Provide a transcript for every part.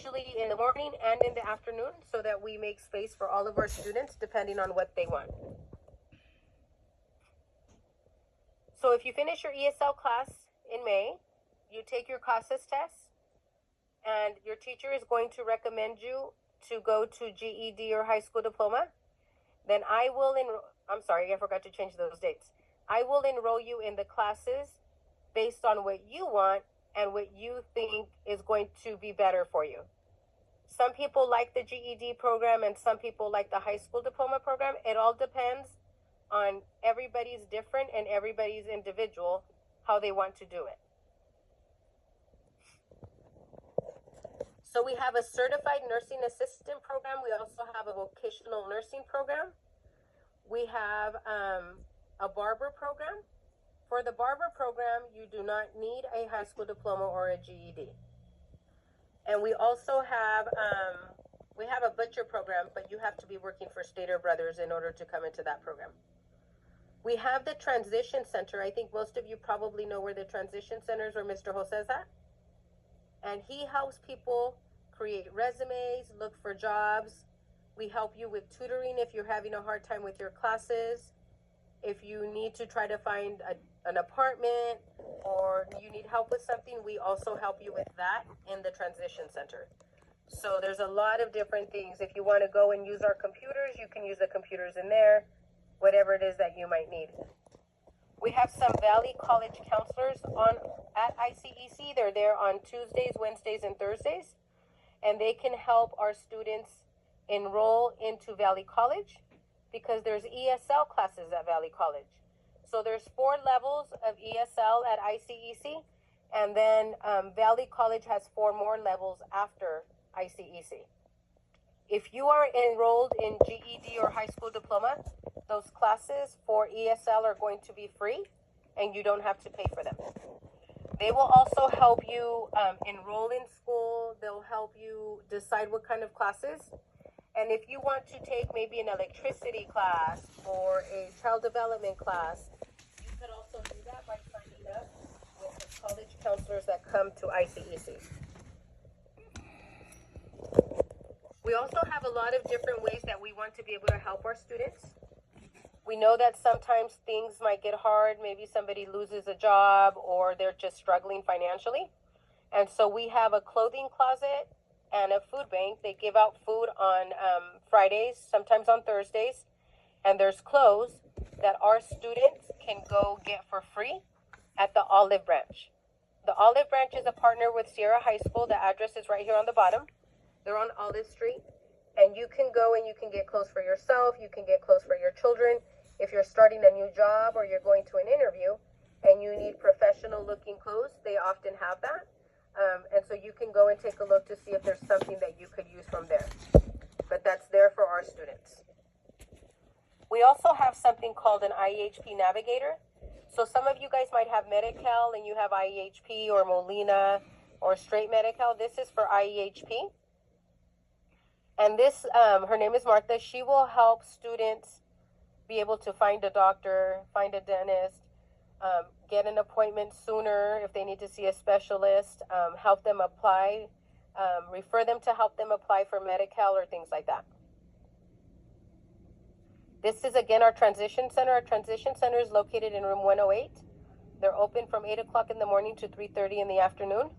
usually in the morning and in the afternoon, so that we make space for all of our students depending on what they want. So if you finish your ESL class in May, you take your CASAS test, and your teacher is going to recommend you to go to GED or high school diploma. Then I forgot to change those dates. I will enroll you in the classes based on what you want and what you think is going to be better for you. Some people like the GED program and some people like the high school diploma program. It all depends on everybody's different and everybody's individual, how they want to do it. So we have a certified nursing assistant program. We also have a vocational nursing program. We have a barber program. For the barber program, you do not need a high school diploma or a GED. And we also have a butcher program, but you have to be working for Stater Brothers in order to come into that program. We have the transition center. I think most of you probably know where the transition center is, where Mr. Jose is at. And he helps people create resumes, look for jobs. We help you with tutoring if you're having a hard time with your classes. If you need to try to find an apartment or you need help with something, we also help you with that in the transition center. So there's a lot of different things. If you want to go and use our computers, you can use the computers in there, whatever it is that you might need. We have some Valley College counselors at ICEC. They're there on Tuesdays, Wednesdays, and Thursdays, and they can help our students enroll into Valley College, because there's ESL classes at Valley College. So there's 4 levels of ESL at ICEC, and then Valley College has 4 more levels after ICEC. If you are enrolled in GED or high school diploma, those classes for ESL are going to be free, and you don't have to pay for them. They will also help you enroll in school. They'll help you decide what kind of classes. And if you want to take maybe an electricity class or a child development class, you could also do that by signing up with the college counselors that come to ICEC. We also have a lot of different ways that we want to be able to help our students. We know that sometimes things might get hard. Maybe somebody loses a job or they're just struggling financially. And so we have a clothing closet and a food bank. They give out food on Fridays, sometimes on Thursdays. And there's clothes that our students can go get for free at the Olive Branch. The Olive Branch is a partner with Sierra High School. The address is right here on the bottom. They're on Olive Street. And you can go and you can get clothes for yourself. You can get clothes for your children. If you're starting a new job or you're going to an interview and you need professional looking clothes, they often have that. And so you can go and take a look to see if there's something that you could use from there. But that's there for our students. We also have something called an IEHP Navigator. So some of you guys might have Medi-Cal and you have IEHP or Molina or straight Medi-Cal. This is for IEHP. And this, her name is Martha. She will help students be able to find a doctor, find a dentist, get an appointment sooner if they need to see a specialist, help them apply, refer them to help them apply for Medi-Cal or things like that. This is, again, our transition center. Our transition center is located in room 108. They're open from 8 o'clock in the morning to 3:30 in the afternoon.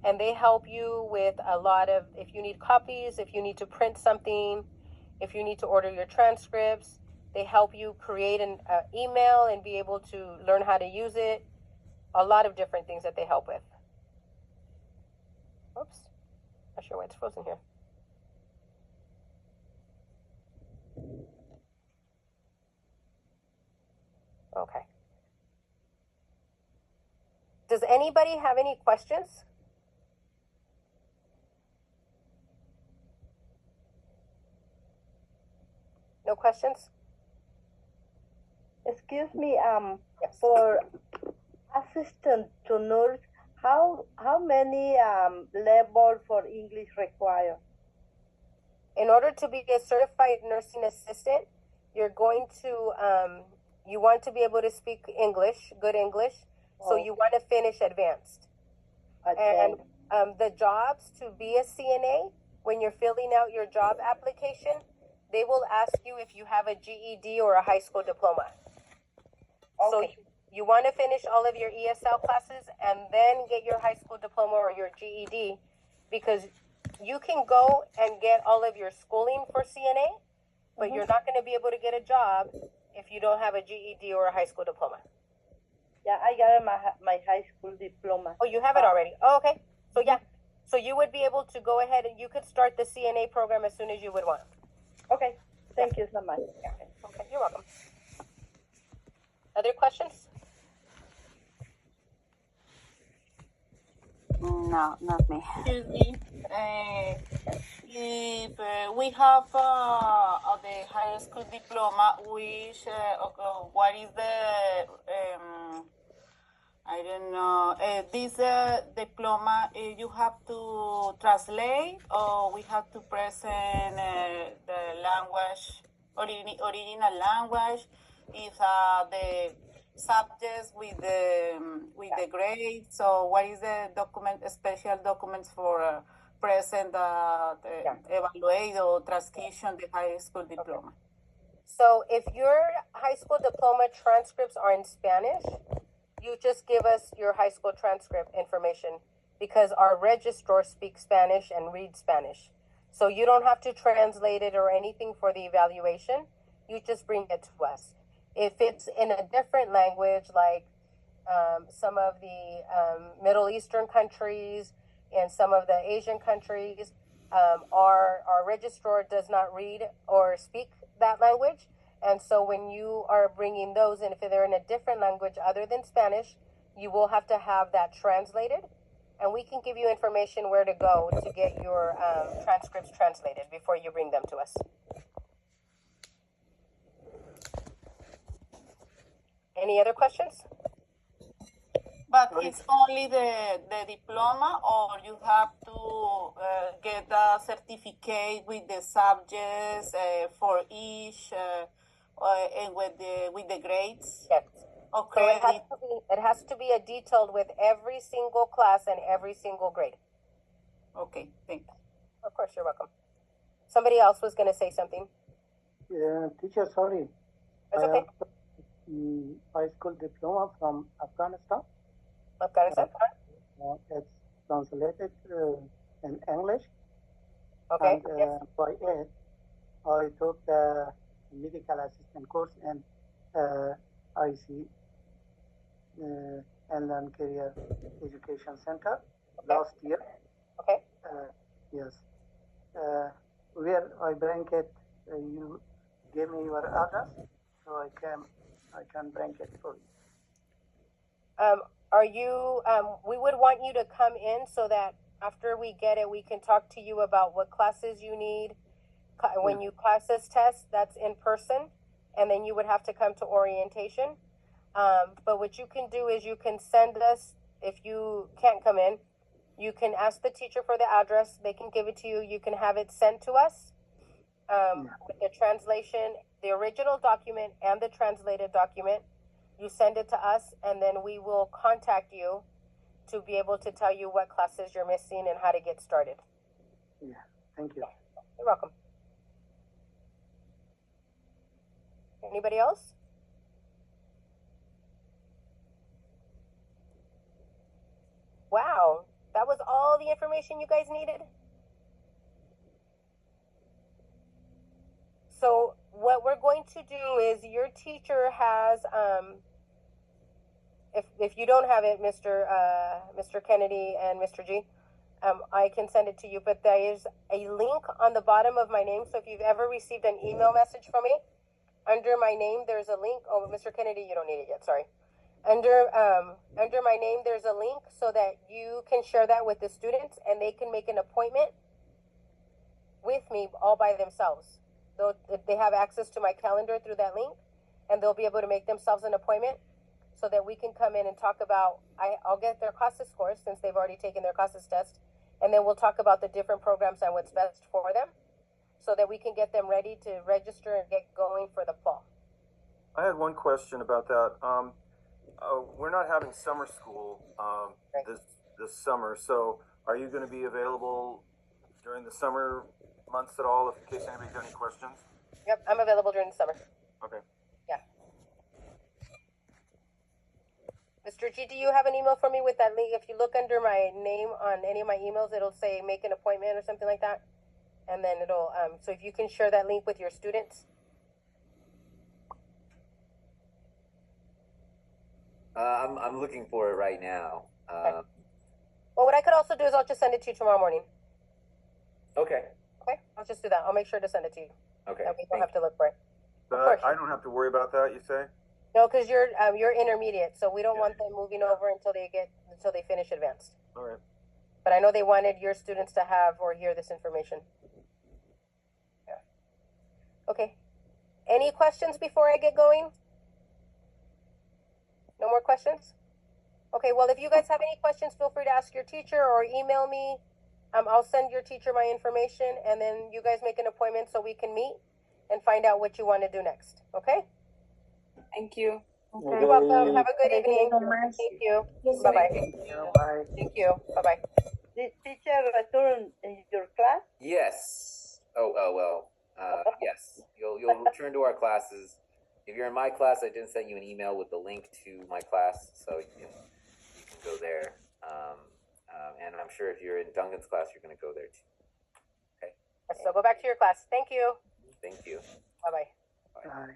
And they help you with a lot of, if you need copies, if you need to print something, if you need to order your transcripts, they help you create an email and be able to learn how to use it. A lot of different things that they help with. Oops, not sure why it's frozen here. Okay. Does anybody have any questions? No questions? Excuse me, Yes. for assistant to nurse, how many level for English require? In order to be a certified nursing assistant, you're going to, you want to be able to speak English, good English, so you want to finish advanced. Okay. And The jobs to be a CNA, when you're filling out your job application, they will ask you if you have a GED or a high school diploma. So Okay. you want to finish all of your ESL classes and then get your high school diploma or your GED, because you can go and get all of your schooling for CNA, but you're not going to be able to get a job if you don't have a GED or a high school diploma. Yeah, I got my high school diploma. Oh, you have it already. Oh, okay. So yeah, so you would be able to go ahead and you could start the CNA program as soon as you would want. Okay, thank you so much. Okay, you're welcome. Other questions? No, not me. Excuse me. If we have the high school diploma, which what is the I don't know. This diploma, you have to translate, or we have to present the language, original language. If the subjects with the grades. So what is the document, special documents for present evaluate or transcription the high school diploma? So if your high school diploma transcripts are in Spanish, you just give us your high school transcript information, because our registrar speaks Spanish and reads Spanish. So you don't have to translate it or anything for the evaluation. You just bring it to us. If it's in a different language, like some of the Middle Eastern countries and some of the Asian countries, our registrar does not read or speak that language. And so when you are bringing those, and if they're in a different language other than Spanish, you will have to have that translated. And we can give you information where to go to get your transcripts translated before you bring them to us. Any other questions? But it's only the diploma, or you have to get a certificate with the subjects for each and with the grades? Yes. Okay. So it has to be a detailed with every single class and every single grade. Okay, thank you. Of course, you're welcome. Somebody else was going to say something. Teacher, sorry. It's okay. High school diploma from Afghanistan. Afghanistan? It's translated in English. Okay. And Yes. by it, I took the medical assistant course in IC, Inland Career Education Center, last year. Okay. Yes. Where I bring it, you give me your address, so I can bring it for you. Are you, we would want you to come in so that after we get it, we can talk to you about what classes you need. When you classes test, that's in person, and then you would have to come to orientation. But what you can do is you can send us, if you can't come in, you can ask the teacher for the address. They can give it to you. You can have it sent to us with the translation, the original document and the translated document. You send it to us, and then we will contact you to be able to tell you what classes you're missing and how to get started. Yeah, thank you. You're welcome. Anybody else? Wow, that was all the information you guys needed? So what we're going to do is your teacher has, if you don't have it, Mr. Kennedy and Mr. G, I can send it to you, but there is a link on the bottom of my name. So if you've ever received an email message from me, under my name, there's a link. Oh, Mr. Kennedy, you don't need it yet, sorry. Under my name, there's a link so that you can share that with the students and they can make an appointment with me all by themselves. They have access to my calendar through that link, and they'll be able to make themselves an appointment so that we can come in and talk about, I'll get their CASAS scores since they've already taken their CASAS test, and then we'll talk about the different programs and what's best for them so that we can get them ready to register and get going for the fall. I had one question about that. We're not having summer school this summer, so Are you going to be available during the summer months at all, in case anybody's got any questions? Yep, I'm available during the summer. Okay. Yeah. Mr. G, do you have an email for me with that link? If you look under my name on any of my emails, it'll say make an appointment or something like that. And then it'll, so if you can share that link with your students. I'm looking for it right now. Well, what I could also do is I'll just send it to you tomorrow morning. Okay. Okay, I'll just do that. I'll make sure to send it to you. Okay. That we don't have to look for it. But course. I don't have to worry about that, you say? No, because you're intermediate, so we don't want them moving over until they finish advanced. All right. But I know they wanted your students to have or hear this information. Yeah. Okay. Any questions before I get going? No more questions? Okay, well, if you guys have any questions, feel free to ask your teacher or email me. I'll send your teacher my information, and then you guys make an appointment so we can meet and find out what you want to do next. Okay? Thank you. You're welcome. Have a good Thank you evening. so much. Thank you. Yes, Bye-bye. Bye. Thank you. Bye-bye. Did teacher return in your class? Yes. Well. Yes. You'll return to our classes. If you're in my class, I did send you an email with the link to my class, so you can go there. And I'm sure if you're in Duncan's class, you're going to go there too. Okay. So go back to your class. Thank you. Thank you. Bye-bye. Bye.